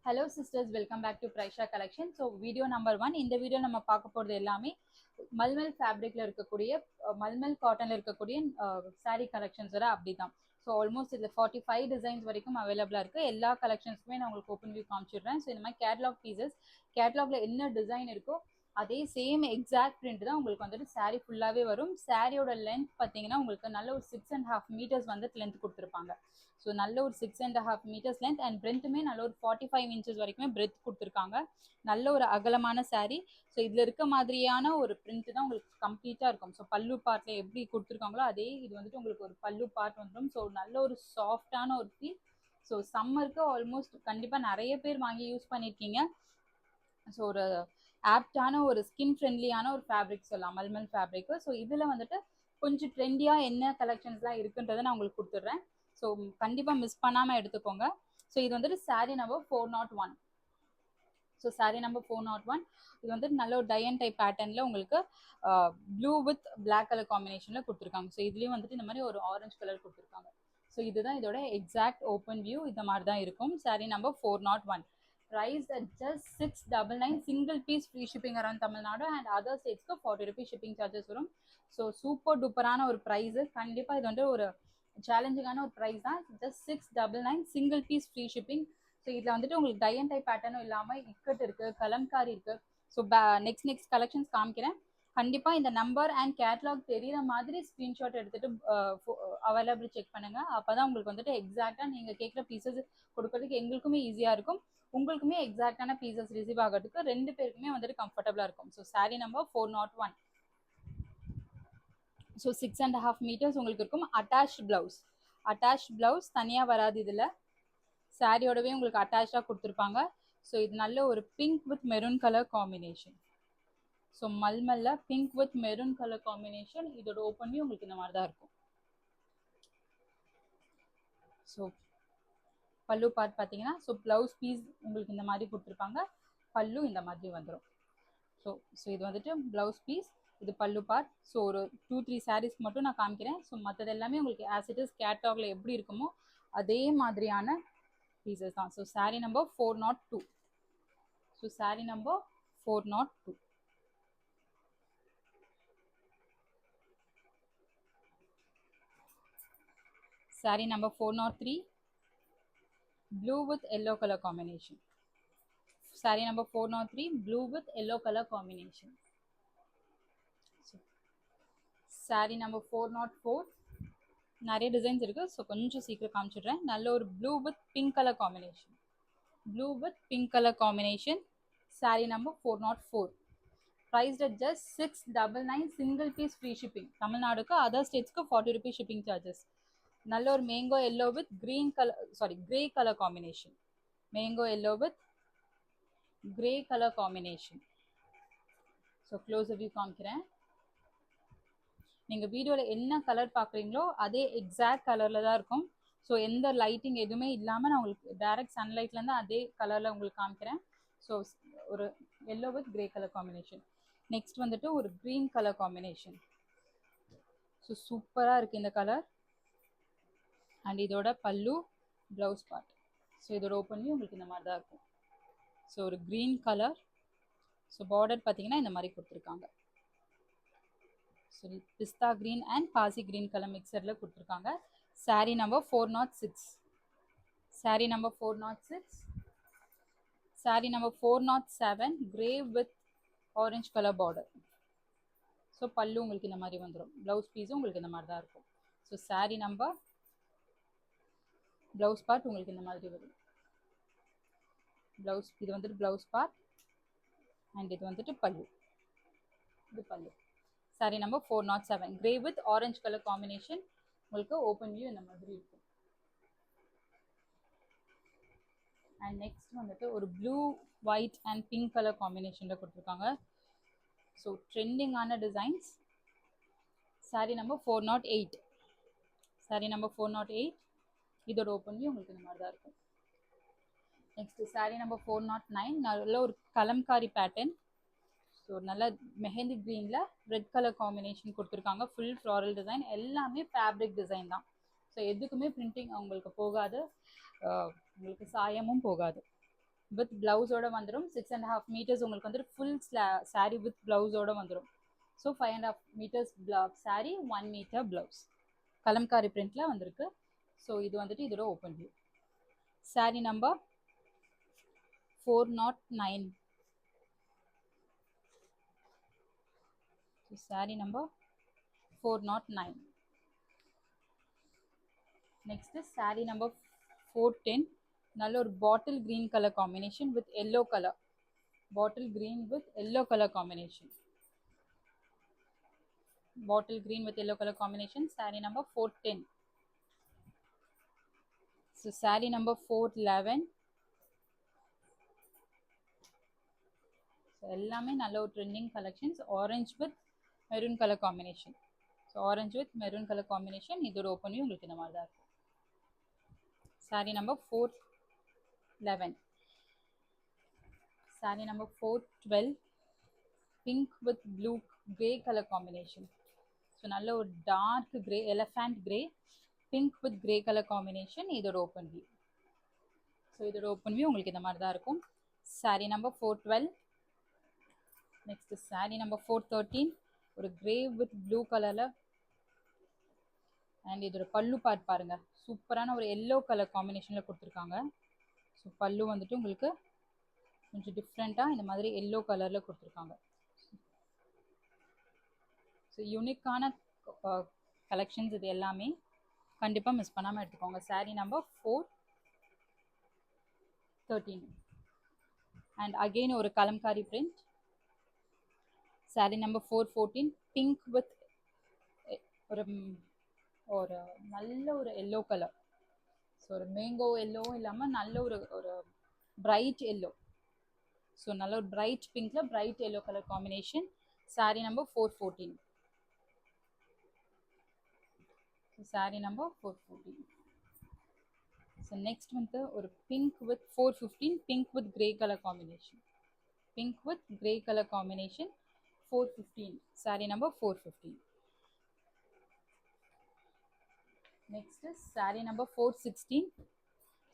Hello sisters, welcome back to Praisha Collection. So video number 1. இந்த video நம்ம பார்க்க போறது எல்லாமே மல்மல் ஃபேப்ரிக்ல இருக்கக்கூடிய மல்மல் காட்டன்ல இருக்கக்கூடிய saree கலெக்ஷன்ஸ் வர அப்படிதான். ஸோ ஆல்மோஸ்ட் இதில் 45 டிசைன்ஸ் வரைக்கும் அவைலபிளாக இருக்குது. எல்லா கலெக்ஷன்ஸுமே நான் உங்களுக்கு ஓப்பன் வியூ காமிச்சிடுறேன். ஸோ இந்த மாதிரி கேட்லாக் பீசஸ், கேட்லாக்ல என்ன டிசைன் இருக்கோ அதே சேம் எக்ஸாக்ட் பிரிண்ட் தான் உங்களுக்கு வந்துட்டு saree ஃபுல்லாகவே வரும். சாரியோட லென்த் பார்த்தீங்கன்னா உங்களுக்கு நல்ல ஒரு 6.5 meters வந்துட்டு லென்த் கொடுத்துருப்பாங்க. ஸோ நல்ல ஒரு 6.5 meters லென்த் அண்ட் பிரெண்ட்டுமே நல்ல ஒரு 45 inches வரைக்குமே பிரெத் கொடுத்துருக்காங்க. நல்ல ஒரு அகலமான saree. ஸோ இதில் இருக்க மாதிரியான ஒரு பிரிண்ட் தான் உங்களுக்கு கம்ப்ளீட்டாக இருக்கும். ஸோ பல்லு பார்ட்டில் எப்படி கொடுத்துருக்காங்களோ அதே இது வந்துட்டு உங்களுக்கு ஒரு பல்லு பார்ட் வந்துடும். ஸோ நல்ல ஒரு சாஃப்டான ஒரு ஃபீல். ஸோ சம்மருக்கு ஆல்மோஸ்ட் கண்டிப்பாக நிறைய பேர் வாங்கி யூஸ் பண்ணியிருக்கீங்க. ஸோ ஒரு ஆப்டான ஒரு ஸ்கின் ஃப்ரெண்ட்லியான ஒரு ஃபேப்ரிக் சொல்லலாம், மல்மல் ஃபேப்ரிக்கு. ஸோ இதில் வந்துட்டு கொஞ்சம் ட்ரெண்டியாக என்ன கலெக்ஷன்ஸ்லாம் இருக்குன்றதை நான் உங்களுக்கு கொடுத்துட்றேன். ஸோ கண்டிப்பாக மிஸ் பண்ணாமல் எடுத்துக்கோங்க. ஸோ இது வந்துட்டு saree number 401. So saree number 401 இது வந்துட்டு நல்ல ஒரு டயன் டைப் பேட்டர்னில் உங்களுக்கு ப்ளூ வித் பிளாக் கலர் காம்பினேஷனில் கொடுத்துருக்காங்க. ஸோ இதுலேயும் வந்துட்டு இந்த மாதிரி ஒரு ஆரஞ்சு கலர் கொடுத்துருக்காங்க. ஸோ இதுதான் இதோட எக்ஸாக்ட் ஓப்பன் வியூ. இந்த மாதிரி தான் இருக்கும். saree number 401. Price at just 699. Single piece free shipping around Tamil Nadu and other states ku 40 rupees shipping charges varum. So super duperana ஒரு price. கண்டிப்பா இது வந்து ஒரு சேலஞ்சிங்கான ஒரு ப்ரைஸ் தான். Just 699 single piece free shipping. So இதில் வந்துட்டு உங்களுக்கு டை அண்ட் டை பேட்டர்னும் இல்லாமல் இக்கட் இருக்குது, கலம்காரி இருக்குது. ஸோ நெக்ஸ்ட் கலெக்ஷன்ஸ் காமிக்கிறேன். கண்டிப்பாக இந்த நம்பர் அண்ட் கேட்லாக் தெரிகிற மாதிரி ஸ்க்ரீன்ஷாட் எடுத்துகிட்டு அவைலபிள் செக் பண்ணுங்கள். அப்போ தான் உங்களுக்கு வந்துட்டு எக்ஸாக்டாக நீங்கள் கேட்குற பீசஸ் கொடுக்கறதுக்கு எங்களுக்குமே ஈஸியாக இருக்கும், உங்களுக்குமே எக்ஸாக்டான பீசஸ் ரிசீவ் ஆகிறதுக்கு ரெண்டு பேருக்குமே வந்துட்டு கம்ஃபர்டபுளாக இருக்கும். So saree number 401. So 6.5 meters உங்களுக்கு இருக்கும். அட்டாச்ட் ப்ளவுஸ் தனியாக வராது. இதில் சாரியோடவே உங்களுக்கு அட்டாச்சாக கொடுத்துருப்பாங்க. ஸோ இது நல்ல ஒரு pink with maroon colour combination. So மல்மல்ல pink with maroon colour combination. இதோட ஓப்பன் உங்களுக்கு இந்த மாதிரி தான் இருக்கும். ஸோ பல்லு பார்ட் பார்த்தீங்கன்னா, ஸோ ப்ளவுஸ் பீஸ் உங்களுக்கு இந்த மாதிரி கொடுத்துருப்பாங்க, பல்லு இந்த மாதிரி வந்துடும். ஸோ இது வந்துட்டு ப்ளவுஸ் பீஸ், இது பல்லு பார்ட். ஸோ ஒரு 2-3 sarees மட்டும் நான் காமிக்கிறேன். ஸோ மற்றது எல்லாமே உங்களுக்கு ஆஸ் இட் இஸ் கேட்டாக்ல எப்படி இருக்குமோ அதே மாதிரியான பீசஸ் தான். So saree number 402. So saree number 402. saree number 403. blue with yellow color combination. saree number 403 blue with yellow color combination. saree number 404. நிறைய டிசைன்ஸ் இருக்குது. ஸோ கொஞ்சம் சீக்கிரம் காமிச்சிடுறேன். நல்ல ஒரு blue with pink colour combination. Blue with pink colour combination. saree number 404. priced at just 699. Single piece free shipping. தமிழ்நாடுக்கு other ஸ்டேட்ஸ்க்கு 40 rupees shipping charges. நல்ல ஒரு mango yellow with green colour grey colour combination. Mango yellow with grey colour combination. So close view காமிக்கிறேன். நீங்கள் வீடியோவில் என்ன colour பார்க்குறீங்களோ அதே exact கலரில் தான் இருக்கும். ஸோ எந்த லைட்டிங் எதுவுமே இல்லாமல் நான் உங்களுக்கு டைரக்ட் சன்லைட்லேருந்து அதே கலரில் உங்களுக்கு காமிக்கிறேன். ஸோ ஒரு yellow with grey colour combination. Next வந்துட்டு ஒரு க்ரீன் கலர் காம்பினேஷன். ஸோ சூப்பராக இருக்குது இந்த கலர். அண்ட் இதோட பல்லு, ப்ளவுஸ் பார்ட். ஸோ இதோட ஓப்பன் வியூ உங்களுக்கு இந்த மாதிரி தான் இருக்கும். ஸோ ஒரு க்ரீன் கலர். ஸோ பார்டர் பார்த்தீங்கன்னா இந்த மாதிரி கொடுத்துருக்காங்க. ஸோ பிஸ்தா க்ரீன் அண்ட் பாசி க்ரீன் கலர் மிக்சரில் கொடுத்துருக்காங்க. saree number 406. saree number 406. saree number 407 grey with orange colour border. So பல்லு உங்களுக்கு இந்த மாதிரி வந்துடும். ப்ளவுஸ் பீஸும் உங்களுக்கு இந்த மாதிரி தான் இருக்கும். So saree number, blouse part உங்களுக்கு இந்த மாதிரி வரும். ப்ளவுஸ் இது வந்துட்டு ப்ளவுஸ் பார்ட் அண்ட் இது வந்துட்டு பல்லு. இது பல்லு. saree number 407 grey with orange colour combination. உங்களுக்கு ஓப்பன் வியூ இந்த மாதிரி இருக்கும். அண்ட் நெக்ஸ்ட் வந்துட்டு ஒரு blue white and pink colour காம்பினேஷனில் கொடுத்துருக்காங்க. ஸோ ட்ரெண்டிங்கான designs. saree number 408. saree number 408. இதோட ஓப்பன் வியூ உங்களுக்கு இந்த மாதிரி தான் இருக்கும். Next saree number 409. நல்ல ஒரு கலம்காரி பேட்டர்ன். ஸோ நல்ல மெஹந்தி க்ரீனில் ரெட் கலர் காம்பினேஷன் கொடுத்துருக்காங்க. Full floral design. எல்லாமே ஃபேப்ரிக் டிசைன் தான். ஸோ எதுக்குமே பிரிண்டிங் உங்களுக்கு போகாது, உங்களுக்கு சாயமும் போகாது. வித் பிளவுஸோட வந்துடும். 6.5 meters உங்களுக்கு வந்து ஃபுல் saree வித் பிளவுஸோட வந்துடும். ஸோ 5.5 meters saree, 1 meter பிளவுஸ். கலம்காரி பிரிண்ட்ல வந்திருக்கு. ஸோ இது வந்துட்டு இதோட open view. saree number 409. saree number 409. next is saree number 410. நல்ல ஒரு பாட்டில் green color combination with yellow color. bottle green with yellow color combination. bottle green with yellow color combination. saree number 410. so saree number 411. so எல்லாமே நல்ல ஒரு trending collections. orange with maroon color combination. so orange with maroon color combination. இதோட open view உங்களுக்கு இந்த மாதிரி தான் இருக்கும். saree number 411. saree number 412. pink with blue grey color combination. so நல்ல ஒரு dark grey, elephant grey, pink with grey color combination. இதோட open view. so இதோட ஓப்பன் வியூ உங்களுக்கு இந்த மாதிரி தான் இருக்கும். saree number 412. next saree number 413. ஒரு grey with blue colorல அண்ட் இதோட பல்லு பார்ட் பாருங்க, சூப்பரான ஒரு எல்லோ கலர் காம்பினேஷன்ல கொடுத்துருக்காங்க. ஸோ பல்லு வந்துட்டு உங்களுக்கு கொஞ்சம் டிஃப்ரெண்டா இந்த மாதிரி எல்லோ கலர்ல கொடுத்துருக்காங்க. ஸோ யூனிக்கான கலெக்ஷன்ஸ் இது எல்லாமே கண்டிப்பாக மிஸ் பண்ணாமல் எடுத்துக்கோங்க. saree number 413. அண்ட் அகெயின் ஒரு Kalamkari print. saree number 414. Pink with ஒரு நல்ல ஒரு எல்லோ கலர். ஸோ ஒரு மேங்கோ எல்லோ இல்லாமல் நல்ல ஒரு பிரைட் எல்லோ. ஸோ நல்ல ஒரு பிரைட் பிங்க்ல bright yellow colour combination. saree number 414. saree number 414. So next வந்து ஒரு pink with 415. Pink with grey colour combination. Pink with grey colour combination 415. saree number 415. next is saree number 416.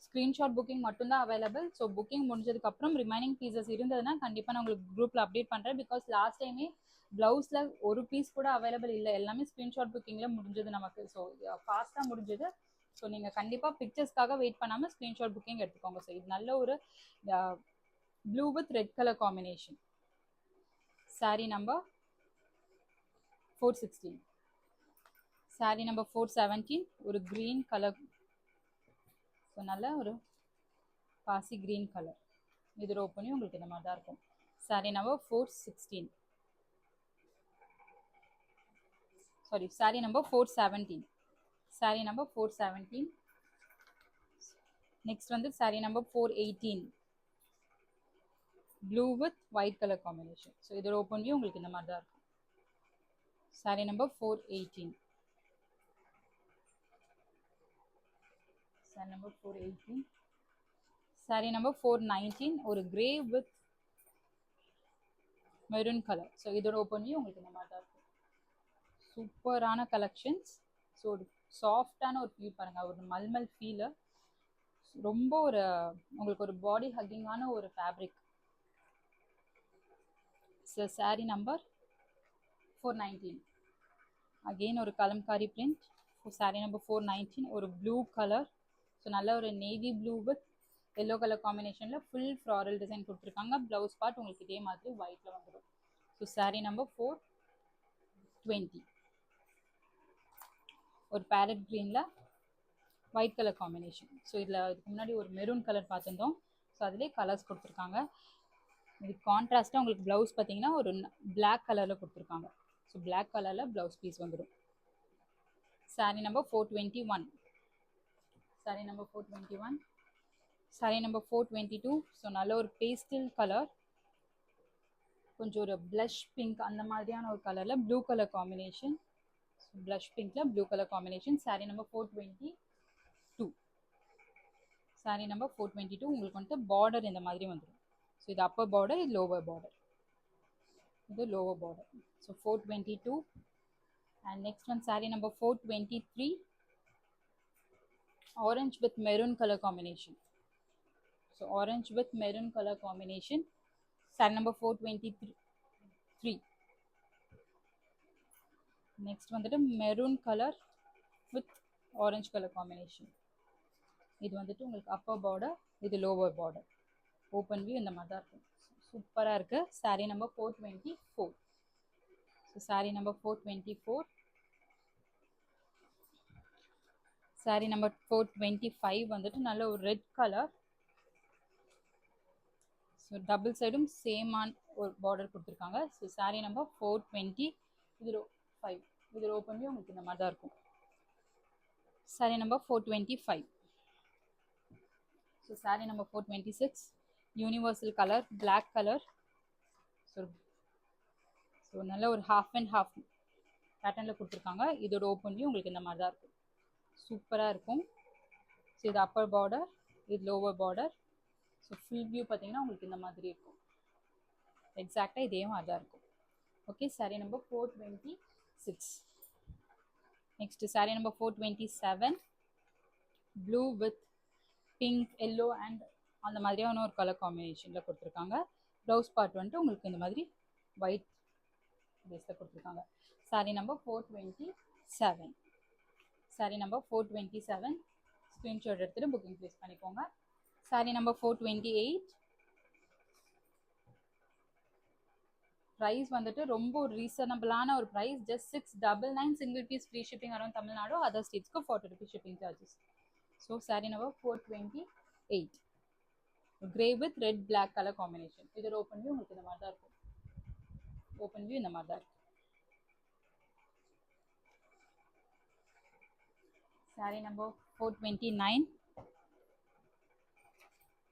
screenshot booking மட்டும்தான் available. So booking முடிஞ்சதுக்கு அப்புறம் remaining pieces இருந்ததுன்னா கண்டிப்பாக நான் உங்களுக்கு குரூப்ல அப்டேட் பண்றேன். பிகாஸ் லாஸ்ட் டைமே பிளவுஸ்ல ஒரு பீஸ் கூட அவைலபிள் இல்லை, எல்லாமே ஸ்கிரீன்ஷாட் புக்கிங்ல முடிஞ்சது நமக்கு. ஸோ ஃபாஸ்டா முடிஞ்சது. ஸோ நீங்க கண்டிப்பா பிக்சர்ஸ்க்காக வெயிட் பண்ணாம ஸ்கிரீன்ஷாட் புக்கிங் எடுத்துக்கோங்க. ஸோ இது நல்ல ஒரு blue with red colour combination. saree number 416. saree number 417. ஒரு green color. ஸோ நல்ல ஒரு பாசி green color. இதோட ஓப்பன் வியூ உங்களுக்கு இந்த மாதிரி தான் இருக்கும். saree number 416. Sorry, saree number 417. saree number 417. Next வந்து saree number 418. Blue with white colour combination. So இதோட ஓப்பன் வியூ உங்களுக்கு இந்த மாதிரி தான் இருக்கும். saree number 418. saree number 418. saree number 419. ஒரு grey with maroon colour. So இதோட ஓப்பன் வியூ உங்களுக்கு இந்த மாதிரி தான் இருக்கும். சூப்பரான கலெக்ஷன்ஸ். ஸோ ஒரு சாஃப்டான ஒரு ஃபீல் பாருங்க, ஒரு மல்மல் ஃபீல். ரொம்ப ஒரு உங்களுக்கு ஒரு பாடி ஹக்கிங்கான ஒரு fabric. So saree number 419. Again ஒரு கலம்காரி பிரிண்ட். saree number 419. ஒரு ப்ளூ கலர். ஸோ நல்ல ஒரு navy blue with yellow colour காம்பினேஷனில் ஃபுல் ஃப்ளாரல் டிசைன் கொடுத்துருக்காங்க. ப்ளவுஸ் பார்ட் உங்களுக்கு இதே மாதிரி ஒயிட்டில் வந்துடும். So saree number 420. ஒரு பேரட் க்ரீனில் ஒயிட் கலர் காம்பினேஷன். ஸோ இதில் இதுக்கு முன்னாடி ஒரு மெரூன் கலர் பார்த்துருந்தோம். ஸோ அதிலே கலர்ஸ் கொடுத்துருக்காங்க. இது கான்ட்ராஸ்ட்டாக உங்களுக்கு ப்ளவுஸ் பார்த்தீங்கன்னா ஒரு பிளாக் கலரில் கொடுத்துருக்காங்க. ஸோ பிளாக் கலரில் ப்ளவுஸ் பீஸ் வந்துடும். saree number 421. saree number 421. saree number 422. So நல்ல ஒரு பேஸ்டல் கலர், கொஞ்சம் ஒரு ப்ளஷ் பிங்க் அந்த மாதிரியான ஒரு கலரில் ப்ளூ கலர் காம்பினேஷன். ப்ளஷ் பிங்க்ல blue colour combination. saree number 422. saree number 422. உங்களுக்கு வந்துட்டு பார்டர் இந்த மாதிரி வந்துடும். ஸோ இது அப்பர் பார்டர், இது லோவர் பார்டர். இது lower border. So 422. And next one saree number 423. Orange with maroon colour combination. So orange with maroon color combination. Saree number 423. Next வந்துட்டு maroon color with orange color combination. இது வந்துட்டு உங்களுக்கு upper border, இது lower border. Open view இந்த மாதிரி தான் இருக்கும். சூப்பராக இருக்கு. saree number 424. So saree number 424. saree number 425 வந்துட்டு நல்ல ஒரு ரெட் கலர். ஸோ டபுள் சைடும் சேமான ஒரு பார்டர் கொடுத்துருக்காங்க. So saree number 420. இது 5. இதில் ஓப்பன் பண்ணி உங்களுக்கு இந்த மாதிரி தான் இருக்கும். saree number 425. So saree number 426. Universal colour, black colour. So நல்ல ஒரு ஹாஃப் அண்ட் ஹாஃப் பேட்டர்னில் கொடுத்துருக்காங்க. இதோட ஓப்பன் வியூ உங்களுக்கு இந்த மாதிரி தான் இருக்கும். சூப்பராக இருக்கும். ஸோ இது அப்பர் பார்டர், இது lower border. So full view பார்த்தீங்கன்னா உங்களுக்கு இந்த மாதிரி இருக்கும். எக்ஸாக்டாக இதே மாதிரி தான் இருக்கும். Okay, saree number 426. Next saree number 427. Blue with pink, yellow and அந்த மாதிரியான ஒரு கலர் காம்பினேஷனில் கொடுத்துருக்காங்க. ப்ளவுஸ் பார்ட் வந்துட்டு உங்களுக்கு இந்த மாதிரி ஒயிட் பேஸில் கொடுத்துருக்காங்க. saree number 427. saree number 427. Screenshot எடுத்துகிட்டு புக்கிங் ப்ளேஸ் பண்ணிக்கோங்க. saree number 428. ப்ரைஸ் வந்துட்டு ரொம்ப ஒரு ரீசனபிளான ஒரு price. Just 699 single piece free shipping around Tamil Nadu. Other ஸ்டேட்ஸ்க்கு 40 rupees shipping charges. So saree number 428. Grey with red black colour combination. இதோட ஓப்பன் வியூ உங்களுக்கு இந்த மாதிரி தான் இருக்கும். ஓப்பன் வியூ இந்த மாதிரி தான் இருக்கும். saree number 429.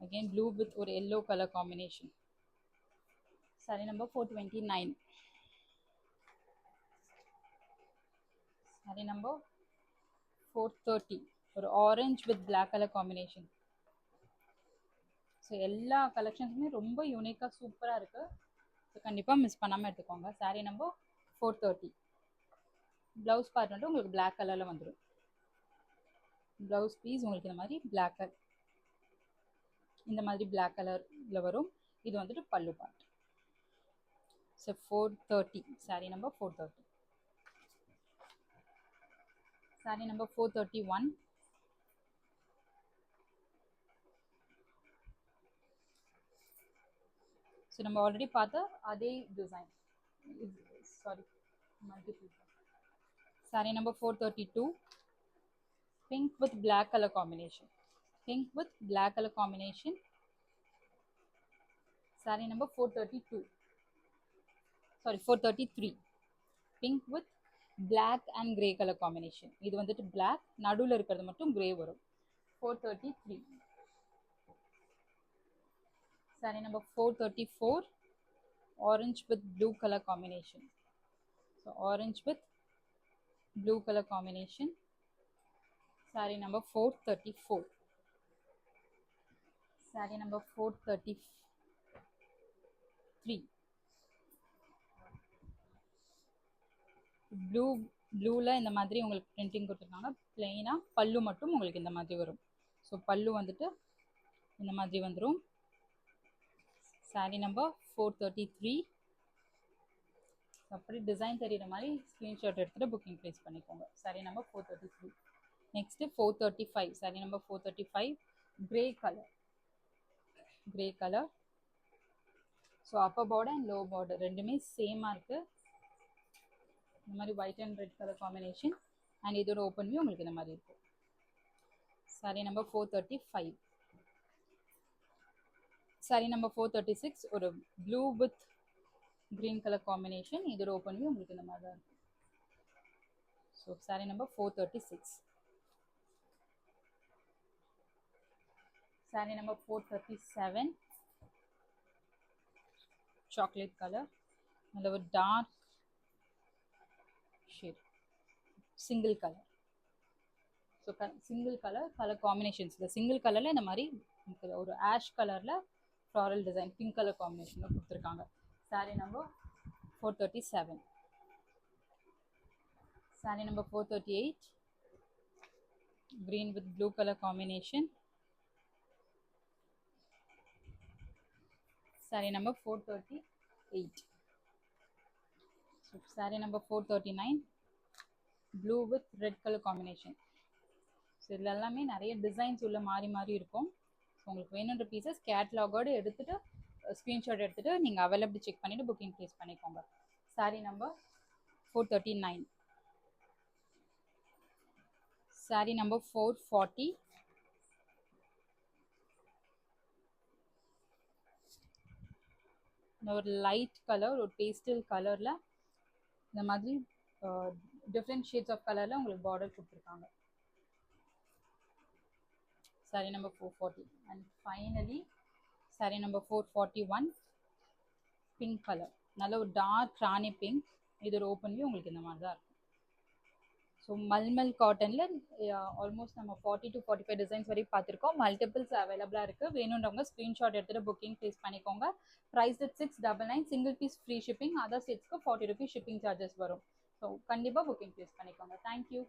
again blue with ஒரு yellow color combination. saree number 429. saree number 430. ஒரு orange with black color combination. So எல்லா கலெக்ஷன்ஸுமே ரொம்ப யூனிக்காக சூப்பராக இருக்குது. ஸோ கண்டிப்பாக மிஸ் பண்ணாமல் எடுத்துக்கோங்க. saree number 430. ப்ளவுஸ் பார்ட் வந்துட்டு உங்களுக்கு பிளாக் கலரில் வந்துடும். ப்ளவுஸ் பீஸ் உங்களுக்கு இந்த மாதிரி பிளாக் கலர், இந்த மாதிரி பிளாக் கலரில் வரும். இது வந்துட்டு பல்லு part. So 430. saree number 430. saree number 431. So நம்ம ஆல்ரெடி பார்த்த அதே design. Sorry, multiple. saree number 432. pink with black color combination. pink with black color combination. saree number 432. sorry, 433. pink with black and grey color combination. இது வந்துட்டு black, நடுவில் இருக்கிறது மட்டும் grey வரும். 433. saree number 434. orange with blue color combination. so orange with blue color combination. saree number 434. saree number 433. ப்ளூவில் இந்த மாதிரி உங்களுக்கு பிரிண்டிங் கொடுத்துருக்காங்க. பிளெயினாக பல்லு மட்டும் உங்களுக்கு இந்த மாதிரி வரும். ஸோ பல்லு வந்துட்டு இந்த மாதிரி வந்துடும். saree number 433. அப்படி டிசைன் தெரியுற மாதிரி ஸ்க்ரீன்ஷாட் எடுத்துகிட்டு புக்கிங் ப்ளேஸ் பண்ணிக்கோங்க. saree number 433. Next 435. saree number 435. Grey colour. Grey colour. So Appar border and low border ரெண்டுமே சேமாக இருக்குது. இந்த மாதிரி white and red colour combination. And இதோட ஓப்பன் வியூ உங்களுக்கு இந்த மாதிரி இருக்கும். saree number 435. saree number 436. ஒரு blue with green color combination. இதோட ஓப்பன் வியூ உங்களுக்கு இந்த மாதிரி தான் இருக்கும். So saree number 436. saree number 437. chocolate color. நல்ல ஒரு dark shade, single colour. So single colour combinations. இந்த சிங்கிள் கலரில் இந்த மாதிரி ஒரு ஆஷ் கலரில் ஃப்ளாரல் டிசைன் பிங்க் கலர் காம்பினேஷனில் கொடுத்துருக்காங்க. saree number 437. saree number 438. green with blue color combination. saree number 438. So saree number 439, blue with red color combination. So இதில் எல்லாமே நிறைய டிசைன்ஸ் உள்ள மாறி மாறி இருக்கும். ஸோ உங்களுக்கு வேணுன்ற பீசஸ் கேட்லாகோடு எடுத்துகிட்டு ஸ்க்ரீன்ஷாட் எடுத்துகிட்டு நீங்கள் அவைலபிள் செக் பண்ணிவிட்டு புக்கிங் ப்ளேஸ் பண்ணிக்கோங்க. saree number 439. saree number 440. ஒரு லைட் கலர், ஒரு பேஸ்டல் கலரில் இந்த மாதிரி டிஃப்ரெண்ட் ஷேட்ஸ் ஆஃப் கலரில் உங்களுக்கு பார்டர் கொடுத்துருக்காங்க. saree number 440. And finally saree number 441, pink color, நல்ல ஒரு டார்க் ராணி பிங்க். இதோட ஓப்பன் வியூ உங்களுக்கு இந்த மாதிரி தான் இருக்கும். ஸோ மல்மல் காட்டனில் ஆல்மோஸ்ட் நம்ம 40 to 45 டிசைன்ஸ் வரைக்கும் பார்த்துருக்கோம். மல்டிபிள்ஸ் அவைலபிளாக இருக்குது. வேணுன்றவங்க ஸ்க்ரீன்ஷாட் எடுத்துகிட்டு புக்கிங் ப்ளேஸ் பண்ணிக்கோங்க. Price at 699, single piece free shipping. Other ஸ்டேட்ஸ்க்கு 40 rupees ஷிப்பிங் சார்ஜஸ் வரும். ஸோ கண்டிப்பாக புக்கிங் ப்ளேஸ் பண்ணிக்கோங்க. தேங்க்யூ.